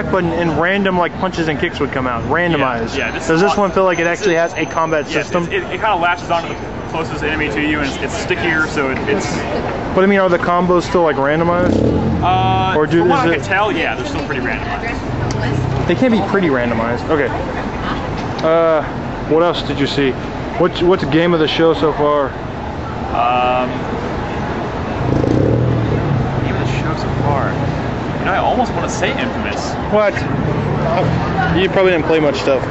button and random like punches and kicks would come out, randomized. Yeah. Does this one feel like it actually has a combat system? It kind of latches onto the closest enemy to you, and it's stickier, so it's. But I mean, are the combos still like randomized? Or from what I can tell, yeah, they're still pretty randomized. They can't be pretty randomized. Okay. What else did you see? What's the game of the show so far? Game of the show so far. You know, I almost want to say Infamous. What? You probably didn't play much stuff.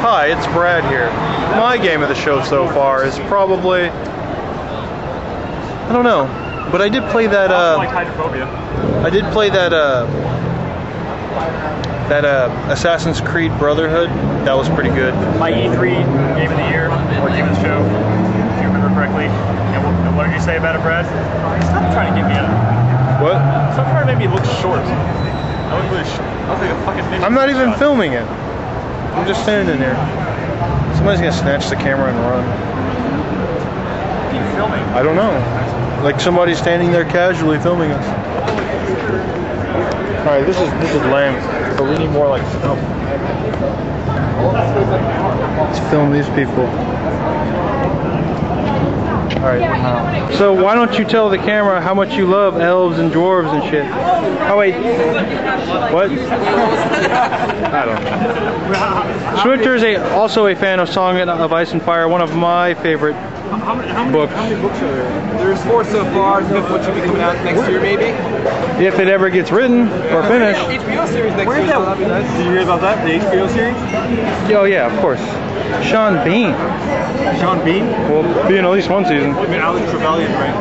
Hi, it's Brad here. My game of the show so far is probably, I don't know, but I did play that. Like Hydrophobia. I did play that. That Assassin's Creed Brotherhood. That was pretty good. My E3 game of the year, or game of the show, if you remember correctly. And what did you say about it, Brad? Stop trying to get me out. What? Stop trying to make me look short. I look really short. I look like a fucking ninja. I'm not even filming it. I'm just standing there. Somebody's gonna snatch the camera and run. What are you filming? I don't know. Like somebody's standing there casually filming us. All right, this is lame. But we need more like stuff. Let's film these people. All right. So why don't you tell the camera how much you love elves and dwarves and shit? Oh wait. What? I don't know. Swifter is also a fan of Song of Ice and Fire, one of my favorite books. How many books are there? There's 4 so far. What should be coming out next year, maybe? If it ever gets written or finished. HBO series next year. Did you hear about that? The HBO series? Oh yeah, of course. Sean Bean. Sean Bean? Well, be in at least one season. I mean, Alex Trevelyan, right?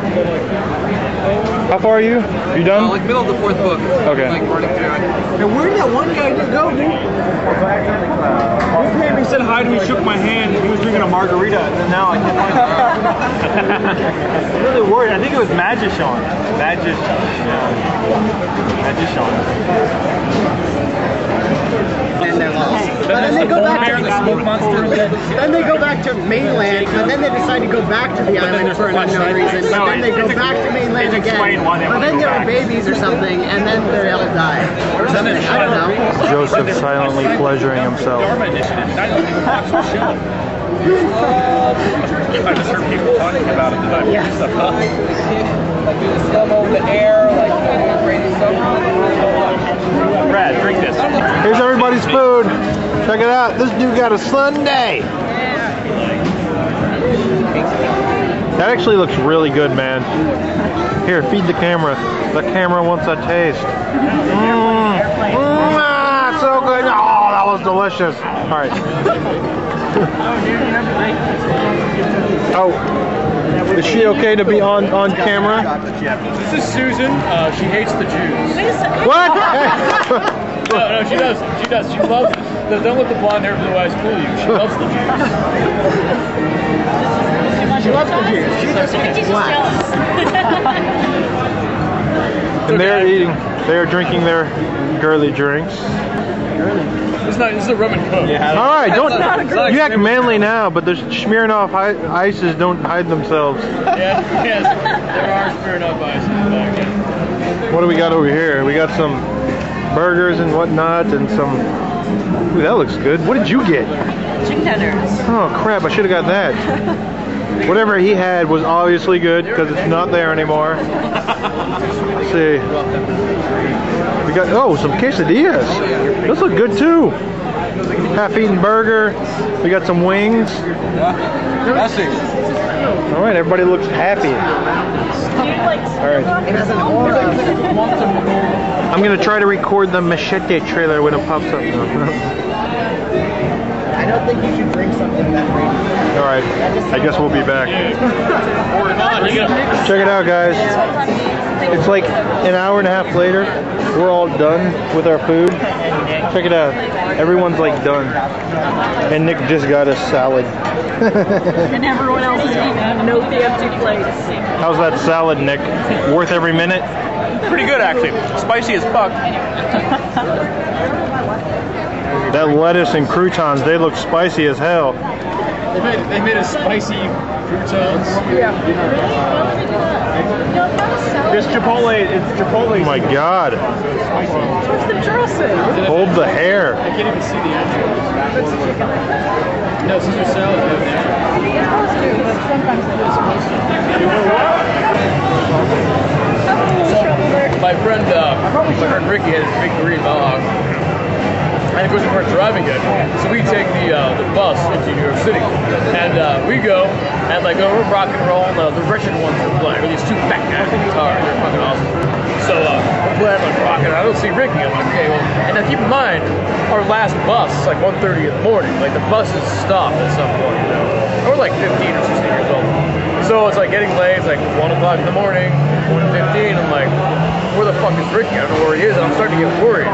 How far are you? You done? Like middle of the 4th book. Okay. Like running through it. And where did that one guy go, dude? He came, he said hi to me, shook my hand. He was drinking a margarita, and now I can't find him. I'm really worried. I think it was Magician. Magician. And they're lost. But then they go back to then they go back to mainland, but then they decide to go back to the island for an unknown reason. But then they go back to mainland again. But then there are babies or something, and then they all die. Or something. I don't know. Joseph silently pleasuring himself. I just heard people talking about it. Yes. Like do the scum over the air, like crazy stuff. Brad, drink this. Here's everybody's food. Check it out. This dude got a sundae. That actually looks really good, man. Here, feed the camera. The camera wants a taste. So good. Oh, that was delicious. All right. Oh, is she okay to be on camera? This is Susan. She hates the Jews. What? No, she does. She loves it. Don't let the blonde hair blue eyes fool you. She loves the Jews. She loves the Jews. She just thinks she's jealous. And they're drinking their girly drinks. This is a rum and coke. Yeah. All right, you act manly now, but the Smirnoff ices don't hide themselves. Yes, there are Smirnoff ices back. What do we got over here? We got some burgers and whatnot, and some. Ooh, that looks good. What did you get? Chicken tenders. Oh crap! I should have got that. Whatever he had was obviously good because it's not there anymore. Let's see. We got some quesadillas. Those look good too. Half-eaten burger. We got some wings. All right, everybody looks happy. All right. I'm gonna try to record the Machete trailer when it pops up. I don't think you should drink something that crazy. All right, I guess we'll be back. Check it out, guys. It's like an hour and a half later. We're all done with our food. Check it out. Everyone's like done. And Nick just got a salad. And everyone else is eating no empty plates. How's that salad, Nick? Worth every minute? Pretty good, actually. Spicy as fuck. That lettuce and croutons, they look spicy as hell. They made a spicy Yeah. This Chipotle, it's Chipotle. Oh my God. What's the dressing? Hold the hair. I can't even see the entrails. That's chicken. No, Caesar salad in there. It's supposed to, but sometimes it is supposed to. My friend Ricky has a big green mohawk. And of course we weren't driving yet, so we take the bus into New York City, and we go and like we're rock and roll. And the wretched ones are playing. These two fat guys with guitars, they're fucking awesome. So we're playing like rocking. I don't see Ricky. I'm like, okay, well, and now keep in mind our last bus is like 1:30 in the morning. Like the buses stop at some point, you know. We're like 15 or 16 years old. So it's like getting late. It's like 1 o'clock in the morning, 1:15. I'm like, where the fuck is Ricky? I don't know where he is, and I'm starting to get worried.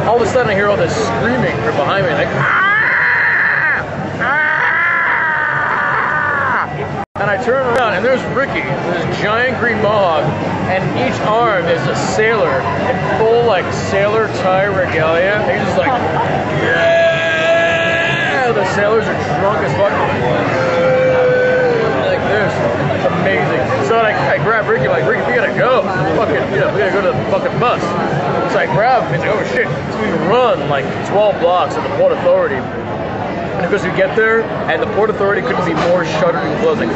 All of a sudden I hear all this screaming from behind me, like, ah! Ah! And I turn around and there's Ricky with his giant green mohawk, and each arm is a sailor in full like sailor tie regalia. And he's just like, yeah! The sailors are drunk as fuck. Like this. It's amazing. So I grab Ricky, like, Ricky, we gotta go. Fucking, we gotta go to the fucking bus. So I grab him, he's like, oh shit. So we run like 12 blocks at the Port Authority. And of course we get there, and the Port Authority couldn't be more shuttered and closing.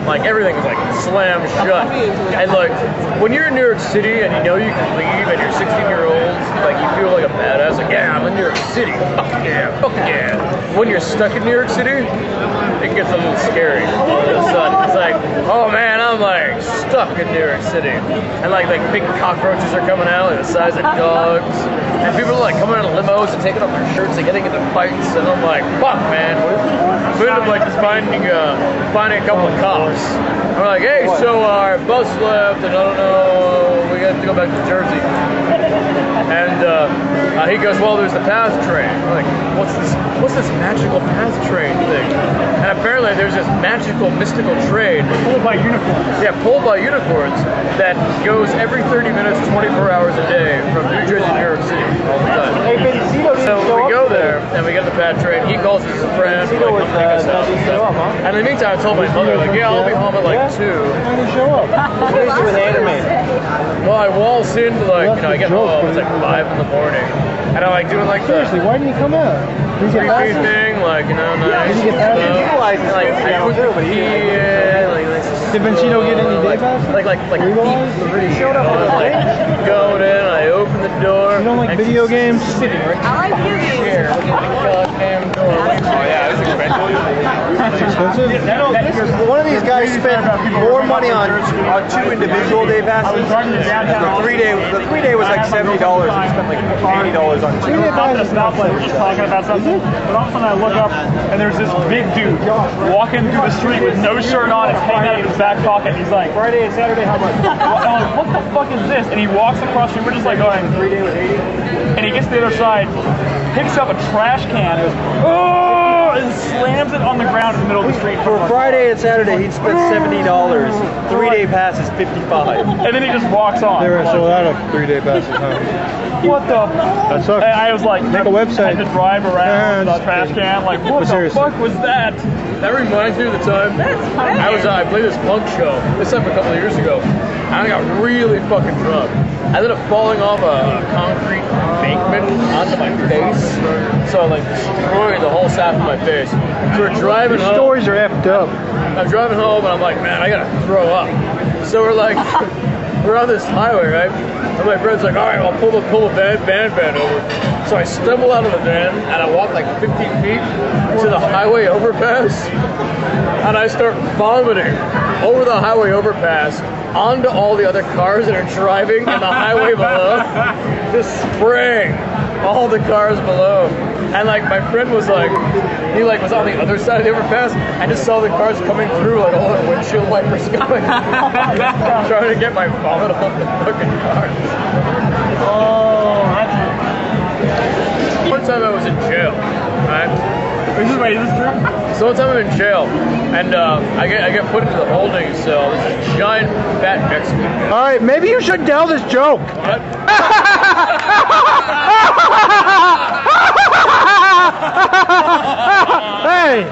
Like everything was like slammed shut. And like, when you're in New York City and you know you can leave and you're 16-year-old, like you feel like a badass, like yeah, I'm in New York City, fuck yeah. When you're stuck in New York City, it gets a little scary all of a sudden. It's like, oh man, I'm like stuck in New York City. And like big cockroaches are coming out like the size of dogs. And people are like coming out of limos and taking off their shirts and getting into fights, and I'm like, fuck man. So we ended up like just finding a couple of cops. And we're like, hey, so our bus left, and I don't know, we got to go back to Jersey. And he goes, well, there's the PATH train. We're like, what's this magical PATH train thing? And apparently there's this magical, mystical train. Pulled by unicorns. Yeah, pulled by unicorns that goes every 30 minutes, 24 hours a day from New Jersey to New York City all the time. So we go there, and we get the PATH train. He calls his friend, like, come pick us up. And in the meantime, I told my mother, like, yeah, I'll be home at like 2. Why did he show up? What is he with anime? Well, I waltz into like, I get home, it's like 5 in the morning. And I'm like doing like Seriously, why didn't he come out? creepy thing, like, nice. Did he get like, I would Did Vincino get any day passes? like He showed up on the like going in, I open the door. You don't like video games? Sitting right I like video games. here, looking at the goddamn door. Oh yeah, it's expensive. It's expensive? One of these guys spent more money on 2 individual day passes. The 3-day was like $70. He spent like $80 on 2. We're just talking about something, but all of a sudden I look up and there's this big dude walking through the street with no shirt on and hanging out of his back pocket. He's like, Friday and Saturday, how much? I'm like, what the fuck is this? And he walks across the street. We're just like going, 3-day was 80. and he gets to the other side, picks up a trash can, and goes, oh, and slams it on the ground in the middle of the street. For Friday and Saturday, he'd spent $70. 3-day pass is $55. And then he just walks on. They were sold out of 3-day passes, huh? What the? That sucks. And I was like, Make a website. I had to drive around the trash can, like, what the seriously. fuck was that? That reminds me of the time I played this punk show. This happened a couple of years ago. And I got really fucking drunk. I ended up falling off a concrete embankment onto my face. So I like destroyed the whole side of my face. So we're driving home. Stories are effed up. I'm driving home and I'm like, man, I gotta throw up. So we're like, we're on this highway, right? And my friend's like, all right, I'll pull the van over. So I stumble out of the van and I walk like 15 feet to the highway overpass, and I start vomiting over the highway overpass onto all the other cars that are driving in the highway below, just spraying all the cars below. And like my friend was like, he like was on the other side of the overpass. I just saw the cars coming through, like all the windshield wipers coming, trying to get my vomit off the fucking cars. Oh, that's... One time I was in jail, right? Is this true? So one time I'm in jail, and I get put into the holding cell. This giant fat Mexican guy. All right, maybe you should tell this joke. What? Hey!